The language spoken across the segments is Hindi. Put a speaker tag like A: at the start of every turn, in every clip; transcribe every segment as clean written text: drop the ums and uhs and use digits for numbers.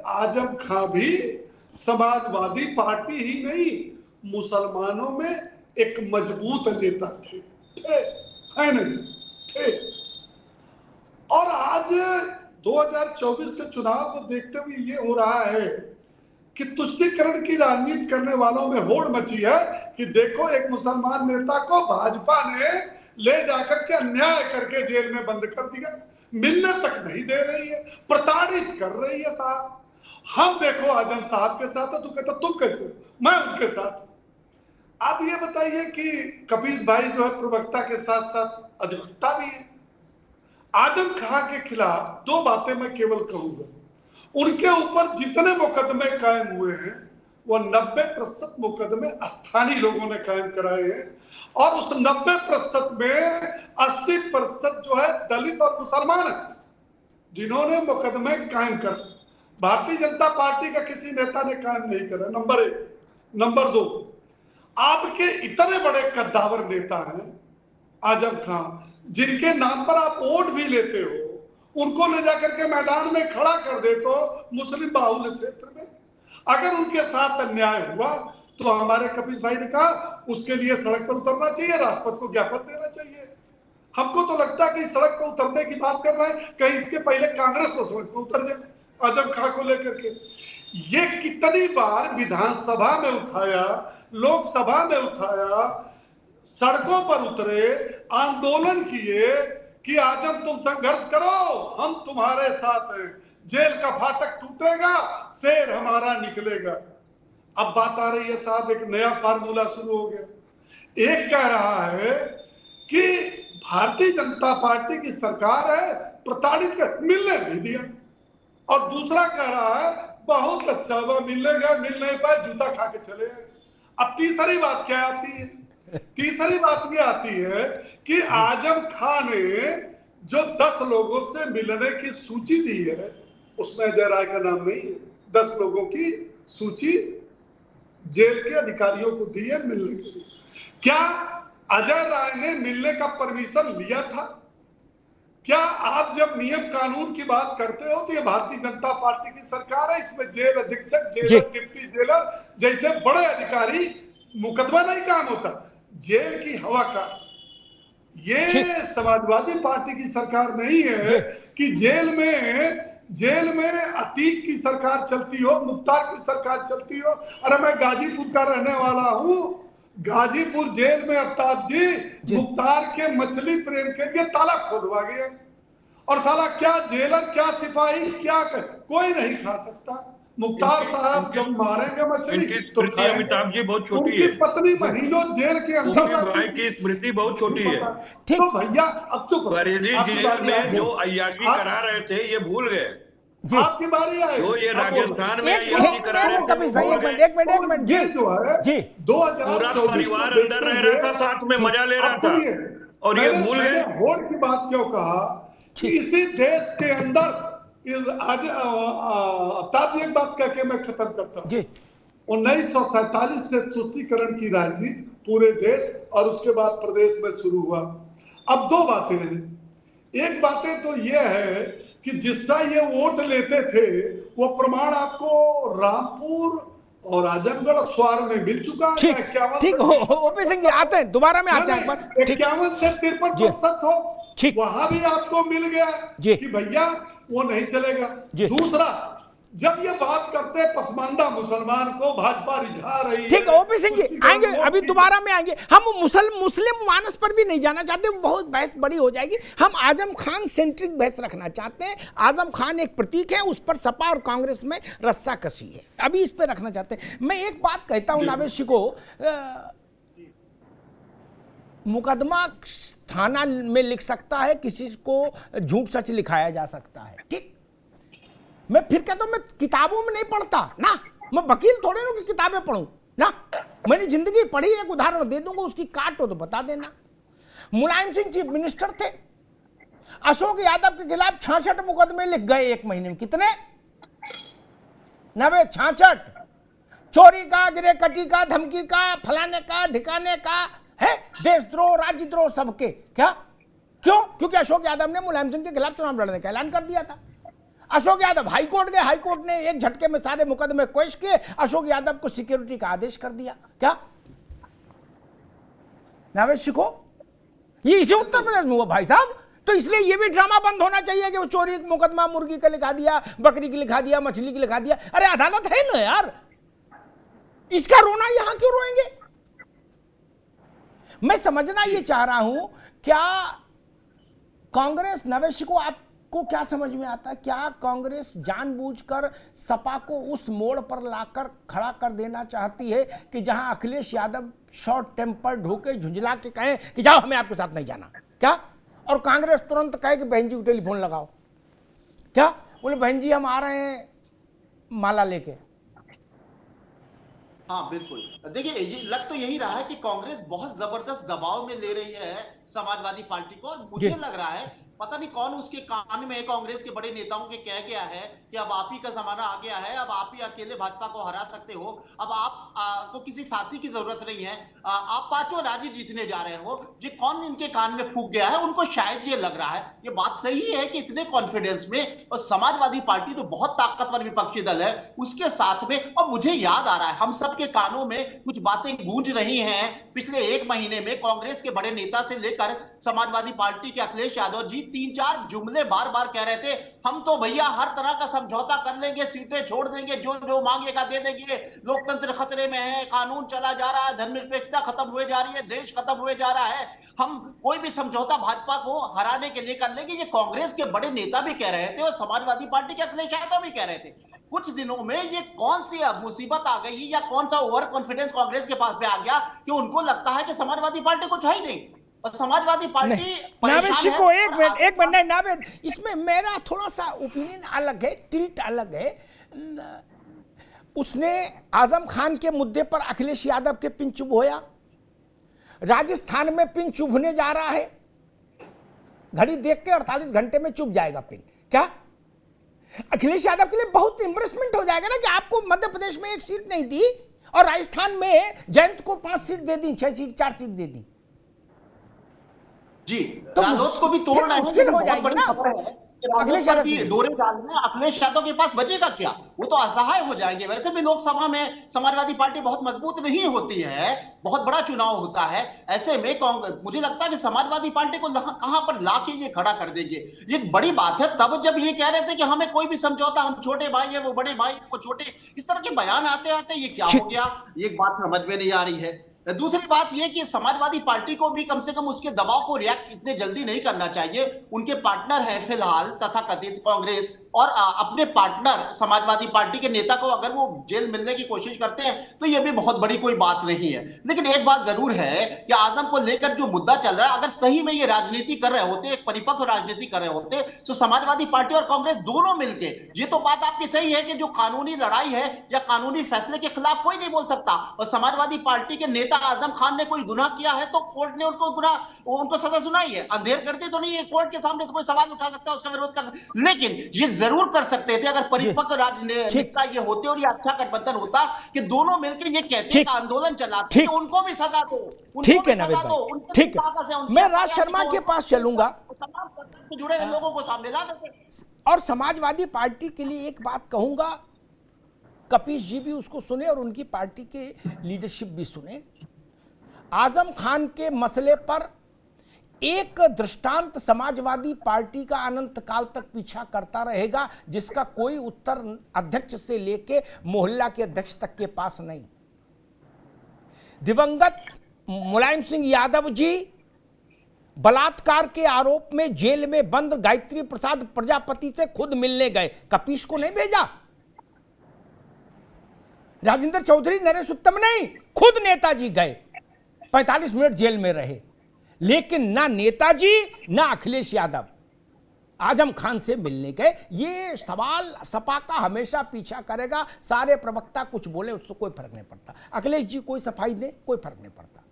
A: आजम खां भी समाजवादी पार्टी ही नहीं, मुसलमानों में एक मजबूत नेता थे, है नहीं थे। और आज 2024 के चुनाव को देखते हुए ये हो रहा है कि तुष्टीकरण की राजनीति करने वालों में होड़ मची है कि देखो एक मुसलमान नेता को भाजपा ने ले जाकर के अन्याय करके जेल में बंद कर दिया, मिलने तक नहीं दे रही है, प्रताड़ित कर रही है। साहब हम देखो आजम साहब के साथ है, तू कहता तुम कैसे, मैं उनके साथ हूं। आप ये बताइए कि कपीस भाई जो है प्रवक्ता के साथ साथ अधिवक्ता भी है। आजम खां के खिलाफ दो बातें मैं केवल कहूंगा, उनके ऊपर जितने मुकदमे कायम हुए हैं वो 90% मुकदमे स्थानीय लोगों ने कायम कराए हैं, और उस 90% में 80% जो है दलित और मुसलमान है जिन्होंने मुकदमे कायम कर। भारतीय जनता पार्टी का किसी नेता ने कायम नहीं करा, नंबर 1। नंबर 2, आपके इतने बड़े कद्दावर नेता हैं आजम खां, जिनके नाम पर आप वोट भी लेते हो, उनको ले जाकर के मैदान में खड़ा कर दे तो मुस्लिम बाहुल्य क्षेत्र में, अगर उनके साथ अन्याय हुआ तो हमारे कपीस भाई ने कहा उसके लिए सड़क पर उतरना चाहिए, राष्ट्रपति को ज्ञापन देना चाहिए। हमको तो लगता है कि सड़क पर उतरने की बात कर रहे हैं, कहीं इसके पहले कांग्रेस को सड़क पर उतर जाए आजम खां को लेकर के। ये कितनी बार विधानसभा में उठाया, लोकसभा में उठाया, सड़कों पर उतरे, आंदोलन किए कि आजम तुम संघर्ष करो, हम तुम्हारे साथ हैं, जेल का फाटक टूटेगा, शेर हमारा निकलेगा। अब बात आ रही है साहब, एक नया फार्मूला शुरू हो गया। एक कह रहा है कि भारतीय जनता पार्टी की सरकार है, प्रताड़ित कर मिलने नहीं दिया, और दूसरा कह रहा है बहुत अच्छा हुआ मिलने गए, मिल नहीं पाए, जूता खा के चले गए। अब तीसरी बात क्या आती है? तीसरी बात ये आती है कि आजम खां ने जो 10 लोगों से मिलने की सूची दी है, उसमें अजय राय का नाम नहीं है। 10 लोगों की सूची जेल के अधिकारियों को दी है मिलने के लिए। क्या अजय राय ने मिलने का परमिशन लिया था? क्या आप जब नियम कानून की बात करते हो तो ये भारतीय जनता पार्टी की सरकार है, इसमें जेल अधीक्षक, जेलर, डिप्टी जेलर जैसे बड़े अधिकारी, मुकदमा नहीं काम होता, जेल की हवा का। ये समाजवादी पार्टी की सरकार नहीं है कि जेल में अतीक की सरकार चलती हो, मुख्तार की सरकार चलती हो। अरे मैं गाजीपुर का रहने वाला हूं, गाजीपुर जेल में अफ्ताब जी मुख्तार के मछली प्रेम के लिए ताला खोदवा गया, और साला क्या जेलर, क्या सिपाही, क्या कोई नहीं खा सकता। मुख्तार साहब जब मारेंगे मछली तो
B: अमिताभ जी बहुत छोटी है,
A: उनकी पत्नी महीनों जेल के अंदर
B: भाई की स्मृति बहुत छोटी है।
A: तो भैया अब चुप,
B: जेल में जो अय्याशी करा रहे थे ये भूल गए।
A: आपकी बारी है
B: जो ये राजस्थान में अय्याशी करा रहे थे,
C: कपीस भाई एक मिनट जी
A: जो है
C: जी
A: 2024
B: परिवार अंदर रह रहा था, साथ में मजा ले रहा था, और ये भूल गए।
A: वोट की बात क्यों कहा कि इसी देश के अंदर आज अफ्ताब जी एक बात कह के मैं खत्म करता हूं। 1947 से तुष्टीकरण की राजनीति पूरे देश और उसके बाद प्रदेश में शुरू हुआ। अब दो बातें हैं। एक बातें तो यह है कि जिसका ये वोट लेते थे वो प्रमाण आपको रामपुर और आजमगढ़ स्वार में मिल चुका है।
C: 51 ओपी सिंह जी आते हैं, दोबारा में आते हैं बस।
A: 51 से 53% हो, वहां भी आपको मिल गया कि भैया वो नहीं चलेगा। दूसरा, जब ये बात करते हैं पसमानदा मुसलमान को भाजपा रिझा रही है,
C: ठीक है ओपी सिंह जी आएंगे, अभी दोबारा में आएंगे। हम मुस्लिम मानस पर भी नहीं जाना चाहते, बहुत बहस बड़ी हो जाएगी। हम आजम खान सेंट्रिक बहस रखना चाहते हैं। आजम खान एक प्रतीक है, उस पर सपा और कांग्रेस में रस्सा कसी है, अभी इस पर रखना चाहते हैं। मैं एक बात कहता हूं नावेशी को, मुकदमा थाना में लिख सकता है, किसी को झूठ सच लिखाया जा सकता है, ठीक। मैं फिर कहता हूं मैं किताबों में नहीं पढ़ता ना, मैं वकील थोड़े ना कि किताबें पढ़ूं ना, मैंने जिंदगी पढ़ी। एक उदाहरण दे दूंगा, उसकी काट हो तो बता देना। मुलायम सिंह चीफ मिनिस्टर थे, अशोक यादव के खिलाफ 66 मुकदमे लिख गए 1 महीने में। कितने? 66। चोरी का, गिरे कटी का, धमकी का, फलाने का, ढिकाने का है, देशद्रोह, राज्यद्रोह, सबके। क्या? क्यों? क्योंकि अशोक यादव ने मुलायम सिंह के खिलाफ चुनाव लड़ने का ऐलान कर दिया था। अशोक यादव हाई कोर्ट गए, हाई कोर्ट ने एक झटके में सारे मुकदमे क्वेश किए, अशोक यादव को सिक्योरिटी का आदेश कर दिया। क्या नावेद शिको, ये इसे उत्तर प्रदेश में हुआ भाई साहब। तो इसलिए ये भी ड्रामा बंद होना चाहिए कि वो चोरी मुकदमा मुर्गी का लिखा दिया, बकरी की लिखा दिया, मछली की लिखा दिया। अरे अदालत है ना यार, इसका रोना यहां क्यों रोएंगे? मैं समझना ये चाह रहा हूं, क्या कांग्रेस, नवेश को आपको क्या समझ में आता है, क्या कांग्रेस जानबूझकर सपा को उस मोड़ पर लाकर खड़ा कर देना चाहती है कि जहां अखिलेश यादव शॉर्ट टेम्पर्ड होकर झुंझला के कहें कि जाओ हमें आपके साथ नहीं जाना, क्या? और कांग्रेस तुरंत कहे कि बहन जी को टेलीफोन लगाओ, क्या? बोले बहन जी हम आ रहे हैं माला लेके।
D: हाँ बिल्कुल, देखिए ये लग तो यही रहा है कि कांग्रेस बहुत जबरदस्त दबाव में ले रही है समाजवादी पार्टी को, और मुझे लग रहा है पता नहीं कौन उसके कान में कांग्रेस के बड़े नेताओं के कह गया है कि अब आप ही का जमाना आ गया है, अब आप ही अकेले भाजपा को हरा सकते हो, अब आप को किसी साथी की जरूरत नहीं है, आप पांचों राज्य जीतने जा रहे हो। ये कौन इनके कान में फूंक गया है, उनको शायद ये लग रहा है। ये बात सही है कि इतने कॉन्फिडेंस में, और समाजवादी पार्टी तो बहुत ताकतवर विपक्षी दल है, उसके साथ में, और मुझे याद आ रहा है हम सबके कानों में कुछ बातें गूंज रही हैं पिछले एक महीने में, कांग्रेस के बड़े नेता से लेकर समाजवादी पार्टी के अखिलेश यादव जी 3-4 जुमले बार बार कह रहे थे, हम तो भैया हर तरह का समझौता कर लेंगे, सीटें छोड़ देंगे, जो जो मांगेगा दे देंगे, लोकतंत्र खतरे में है, कानून चला जा रहा है, धर्मनिरपेक्षता खत्म हुए जा रही है, देश खत्म हुए जा रहा है, हम कोई भी समझौता भाजपा को हराने के लिए कर लेंगे। ये कांग्रेस के बड़े नेता भी कह रहे थे और समाजवादी पार्टी के अखिलेश यादव भी कह रहे थे। कुछ दिनों में ये कौन सी मुसीबत आ गई या कौन सा ओवर कॉन्फिडेंस कांग्रेस के पास में आ गया कि उनको लगता है कि समाजवादी पार्टी कुछ है ही नहीं, और समाजवादी पार्टी
C: नावेद को एक मिनट नावेद, इसमें मेरा थोड़ा सा ओपिनियन अलग है, टिल्ट अलग है। उसने आजम खान के मुद्दे पर अखिलेश यादव के पिन चुभ होया, राजस्थान में पिन चुभने जा रहा है, घड़ी देख के 48 घंटे में चुभ जाएगा पिन। क्या अखिलेश यादव के लिए बहुत इंप्रेसमेंट हो जाएगा ना कि आपको मध्य प्रदेश में एक सीट नहीं दी और राजस्थान में जयंत को 5 सीट दे दी, 6 सीट 4 सीट दे दी
D: जी, तो रालोद को भी तोड़ना
C: मुश्किल हो जाएगी ना।
D: अखिलेश यादव की डोरे डालने, अखिलेश यादव के पास बचेगा क्या? वो तो असहाय हो जाएंगे। वैसे भी लोकसभा में समाजवादी पार्टी बहुत मजबूत नहीं होती है, बहुत बड़ा चुनाव होता है। ऐसे में मुझे लगता है कि समाजवादी पार्टी को कहां पर लाके ये खड़ा कर देंगे, ये बड़ी बात है। तब जब ये कह रहे थे कि हमें कोई भी समझौता, हम छोटे भाई है, वो बड़े भाई वो छोटे, इस तरह के बयान आते आते ये क्या हो गया, ये बात समझ में नहीं आ रही है। दूसरी बात यह कि समाजवादी पार्टी को भी कम से कम उसके दबाव को रिएक्ट इतने जल्दी नहीं करना चाहिए। उनके पार्टनर है फिलहाल तथाकथित कांग्रेस, और अपने पार्टनर समाजवादी पार्टी के नेता को अगर वो जेल मिलने की कोशिश करते हैं तो यह भी बहुत बड़ी कोई बात नहीं है। लेकिन एक बात जरूर है कि आजम को लेकर जो मुद्दा चल रहा है, अगर सही में ये राजनीति कर रहे होते, एक परिपक्व राजनीति कर रहे होते, तो समाजवादी पार्टी और कांग्रेस दोनों मिलके, ये तो बात आपकी सही है कि जो कानूनी लड़ाई है या कानूनी फैसले के खिलाफ कोई नहीं बोल सकता, और समाजवादी पार्टी के नेता आजम खान ने कोई गुनाह किया है तो कोर्ट ने उनको सजा सुनाई है। अंधेर करती तो नहीं है, कोर्ट के सामने से कोई सवाल उठा सकता है, उसका विरोध कर सकता, लेकिन ये जरूर कर सकते थे अगर परिपक्व राजनीतिकता ये होते और ये अच्छा गठबंधन होता कि दोनों मिलकर ये कहते हैं आंदोलन चलाते, तो उनको भी सजा दो।
C: ठीक है नावेद भाई, ठीक है, मैं राज शर्मा के पास चलूंगा,
D: जुड़े हुए लोगों को सामने ला देते।
C: और समाजवादी पार्टी के लिए एक बात कहूंगा, कपीश जी भी उसको सुने और उनकी पार्टी के लीडरशिप भी सुने। आजम खान के मसले पर एक दृष्टांत समाजवादी पार्टी का अनंत काल तक पीछा करता रहेगा, जिसका कोई उत्तर अध्यक्ष से लेके मोहल्ला के अध्यक्ष तक के पास नहीं। दिवंगत मुलायम सिंह यादव जी बलात्कार के आरोप में जेल में बंद गायत्री प्रसाद प्रजापति से खुद मिलने गए, कपीश को नहीं भेजा, राजेंद्र चौधरी नरेश उत्तम नहीं, खुद नेताजी गए, 45 मिनट जेल में रहे। लेकिन ना नेताजी ना अखिलेश यादव आजम खान से मिलने गए। ये सवाल सपा का हमेशा पीछा करेगा, सारे प्रवक्ता कुछ बोले उससे कोई फर्क नहीं पड़ता, अखिलेश जी कोई सफाई दे कोई फर्क नहीं पड़ता।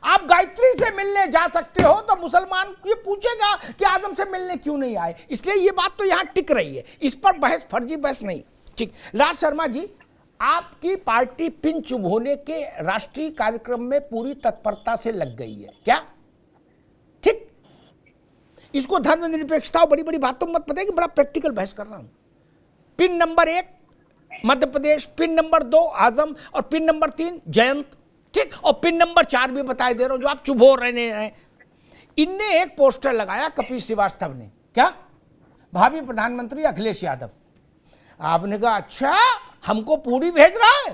C: आप गायत्री से मिलने जा सकते हो तो मुसलमान ये पूछेगा कि आजम से मिलने क्यों नहीं आए, इसलिए ये बात तो यहां टिक रही है, इस पर बहस फर्जी बहस नहीं। ठीक, राज शर्मा जी, आपकी पार्टी पिन चुभ होने के राष्ट्रीय कार्यक्रम में पूरी तत्परता से लग गई है क्या? ठीक, इसको धर्मनिरपेक्षता बड़ी बड़ी बातों मत बताइए कि बड़ा प्रैक्टिकल बहस कर रहा हूं। Pin number 1 Madhya Pradesh, pin number 2 आजम और पिन नंबर 3 जयंत, ठीक। और पिन नंबर 4 भी बताए दे रहा हूं जो आप चुप हो रहे हैं। इनने एक पोस्टर लगाया कपिल श्रीवास्तव ने, क्या, भावी प्रधानमंत्री अखिलेश यादव। आपने कहा अच्छा हमको पूरी भेज रहा है,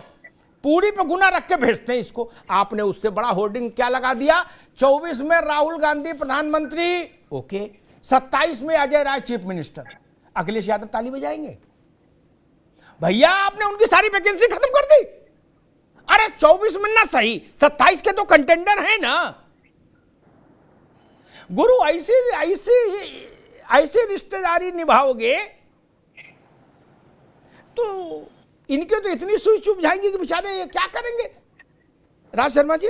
C: पूरी पे गुना रख के भेजते हैं इसको। आपने उससे बड़ा होर्डिंग क्या लगा दिया, 24 में राहुल गांधी प्रधानमंत्री, ओके, 27 में अजय राय चीफ मिनिस्टर, अखिलेश यादव ताली बजाएंगे। भैया आपने उनकी सारी वैकेंसी खत्म कर दी। अरे 24 में ना सही, 27 के तो कंटेंडर है ना। गुरु ऐसी रिश्तेदारी निभाओगे तो इनके तो इतनी सुई चुप जाएंगी कि बेचारे ये क्या करेंगे। राज शर्मा जी,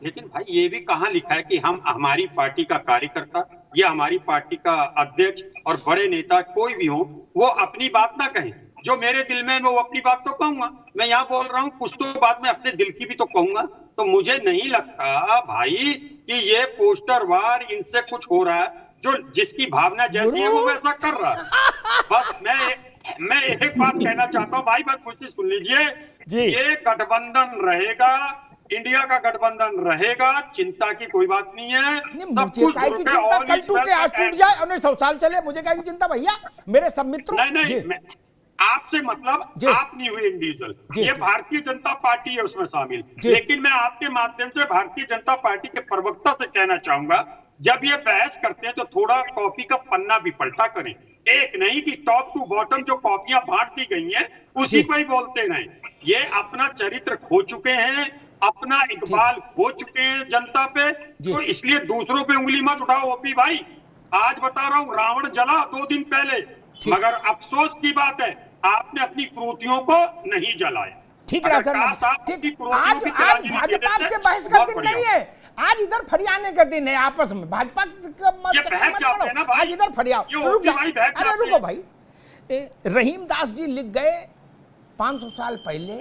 E: लेकिन भाई ये भी कहाँ लिखा है कि हम हमारी पार्टी का कार्यकर्ता या हमारी पार्टी का अध्यक्ष और बड़े नेता कोई भी हो वो अपनी बात ना कहें। जो मेरे दिल में मैं वो अपनी बात तो कहूंगा। मैं यहाँ बोल रहा हूँ, कुछ तो बात मैं अपने दिल की भी तो कहूंगा। तो मुझे नहीं लगता भाई कि ये पोस्टर वार इनसे कुछ हो रहा है। जो जिसकी भावना जैसी है वो वैसा कर रहा है। बस मैं एक बात कहना चाहता हूँ भाई, बस मुझे सुन लीजिए। ये गठबंधन रहेगा, इंडिया का गठबंधन रहेगा, चिंता की कोई बात नहीं है। सब कुछ
C: कल टूटे आज टूट जाए और 100 साल चले, मुझे क्या की चिंता भैया, मेरे सब मित्रों।
E: नहीं, आपसे मतलब आप नहीं हुए इंडिविजुअल, ये भारतीय जनता पार्टी है उसमें शामिल। लेकिन मैं आपके माध्यम से भारतीय जनता पार्टी के प्रवक्ता से कहना चाहूंगा, जब ये बहस करते हैं तो थोड़ा कॉपी का पन्ना भी पलटा करें। एक नहीं कि टॉप टू बॉटम जो कॉपियां बांट दी गई हैं उसी को ही बोलते रहें। ये अपना चरित्र खो चुके हैं, अपना इकबाल खो चुके हैं जनता पे। तो इसलिए दूसरों पे उंगली मत उठाओ ओपी भाई। आज बता रहा हूं, रावण जला 2 दिन पहले, मगर अफसोस की बात है आपने अपनी कृतियों को नहीं जलाया।
C: ठीक है सर, आज भाजपा से बहस का दिन नहीं है, आज इधर फरियाने का दिन है आपस में। भाजपा आज इधर फरियाओ। अरे रुको भाई, रहीम दास जी लिख गए 500 साल पहले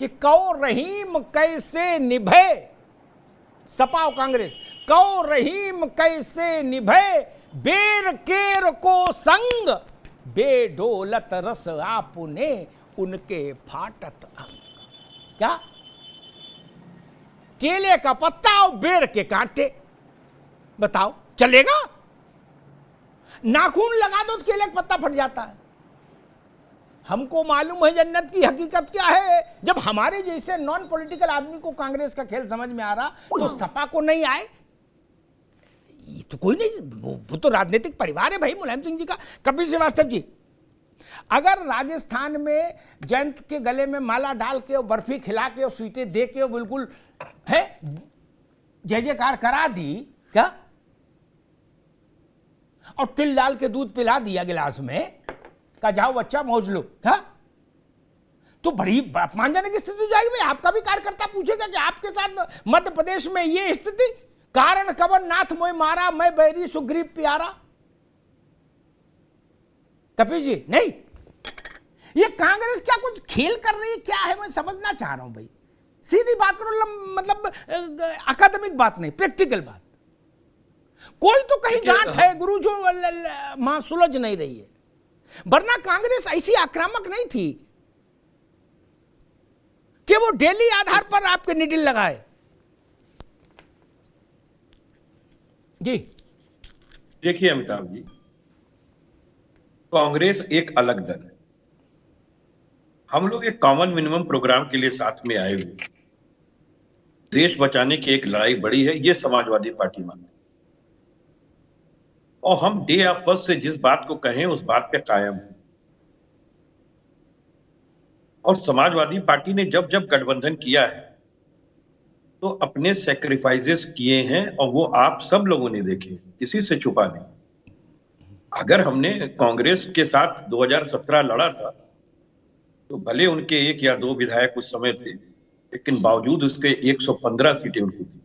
C: कि कौ रहीम कैसे निभे, सपा और कांग्रेस, कौ रहीम कैसे निभे बेर केर को संग, बेडोलत रस आपने उनके फाटत अंग। क्या, केले का पत्ता और बेर के कांटे, बताओ चलेगा? नाखून लगा दो तो केले का पत्ता फट जाता है। हमको मालूम है जन्नत की हकीकत क्या है। जब हमारे जैसे नॉन पॉलिटिकल आदमी को कांग्रेस का खेल समझ में आ रहा तो सपा को नहीं आए, ये तो कोई नहीं, वो तो राजनीतिक परिवार है भाई मुलायम सिंह जी का। कपिल श्रीवास्तव जी, अगर राजस्थान में जयंत के गले में माला डाल के और बर्फी खिला के और स्वीटें दे के और बिल्कुल है जय जयकार करा दी क्या, और तिल डाल के दूध पिला दिया गिलास में, का जाओ बच्चा मौज लो, हा? तो बड़ी अपमानजनक स्थिति हो जाएगी भाई। आपका भी कार्यकर्ता पूछेगा कि आपके साथ मध्य प्रदेश में ये स्थिति, कारण कवन नाथ मोय मारा, मैं बैरी सुग्रीव प्यारा। कपिल जी, नहीं, ये कांग्रेस क्या कुछ खेल कर रही है, क्या है, मैं समझना चाह रहा हूं भाई। सीधी बात करो, मतलब अकादमिक बात नहीं, प्रैक्टिकल बात। कोई तो कहीं गांठ है गुरु जो मां सुलझ नहीं रही है, वरना कांग्रेस ऐसी आक्रामक नहीं थी कि वो डेली आधार पर आपके निडिल लगाए। जी
F: देखिए अमिताभ जी, कांग्रेस एक अलग दल है। हम लोग एक कॉमन मिनिमम प्रोग्राम के लिए साथ में आए हुए, देश बचाने की एक लड़ाई बड़ी है, ये समाजवादी पार्टी मानती है। और हम डे ऑफ फर्स्ट से जिस बात को कहें उस बात पे कायम है। और समाजवादी पार्टी ने जब जब गठबंधन किया है तो अपने सेक्रीफाइसेस किए हैं, और वो आप सब लोगों ने देखे, किसी से छुपा नहीं। अगर हमने कांग्रेस के साथ 2017 लड़ा था तो भले उनके 1 या 2 विधायक उस समय थे, लेकिन बावजूद उसके 115 सीटें उनको दी।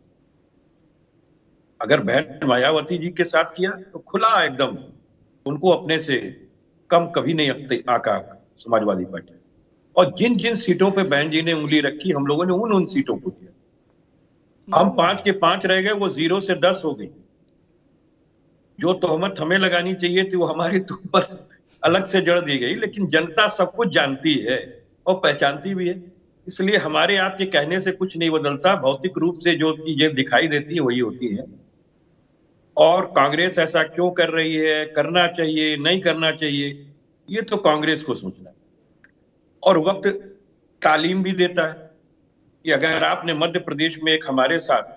F: अगर बहन मायावती जी के साथ किया तो खुला एकदम उनको अपने से कम कभी नहीं आका समाजवादी पार्टी। और जिन जिन सीटों पे बहन जी ने उंगली रखी, हम लोगों ने उन सीटों को दिया। हम 5 के 5 रह गए, वो 0 से 10 हो गई। जो तोहमत हमें लगानी चाहिए थी वो हमारी तुम पर अलग से जड़ दी गई, लेकिन जनता सब कुछ जानती है और पहचानती भी है। इसलिए हमारे आपके कहने से कुछ नहीं बदलता, भौतिक रूप से जो चीजें दिखाई देती है वही होती है। और कांग्रेस ऐसा क्यों कर रही है, करना चाहिए नहीं करना चाहिए, ये तो कांग्रेस को सोचना है। और वक्त तालीम भी देता है कि अगर आपने मध्य प्रदेश में एक हमारे साथ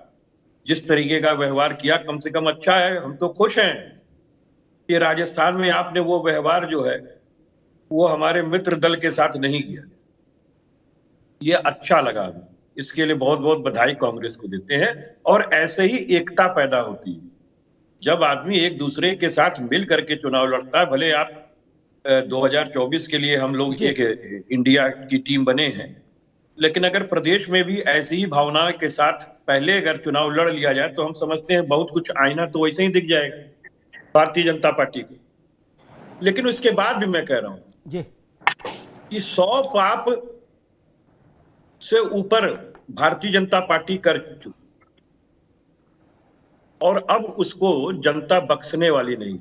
F: जिस तरीके का व्यवहार किया, कम से कम अच्छा है, हम तो खुश हैं कि राजस्थान में आपने वो व्यवहार जो है वो हमारे मित्र दल के साथ नहीं किया। ये अच्छा लगा हमें, इसके लिए बहुत बहुत बधाई कांग्रेस को देते हैं। और ऐसे ही एकता पैदा होती है जब आदमी एक दूसरे के साथ मिल करके चुनाव लड़ता है। भले आप 2024 के लिए हम लोग एक इंडिया की टीम बने हैं, लेकिन अगर प्रदेश में भी ऐसी ही भावना के साथ पहले अगर चुनाव लड़ लिया जाए तो हम समझते हैं बहुत कुछ आईना तो वैसे ही दिख जाएगा भारतीय जनता पार्टी को। लेकिन उसके बाद भी मैं कह रहा हूं कि 100 पाप से ऊपर भारतीय जनता पार्टी कर चुकी और अब उसको जनता बख्शने वाली नहीं।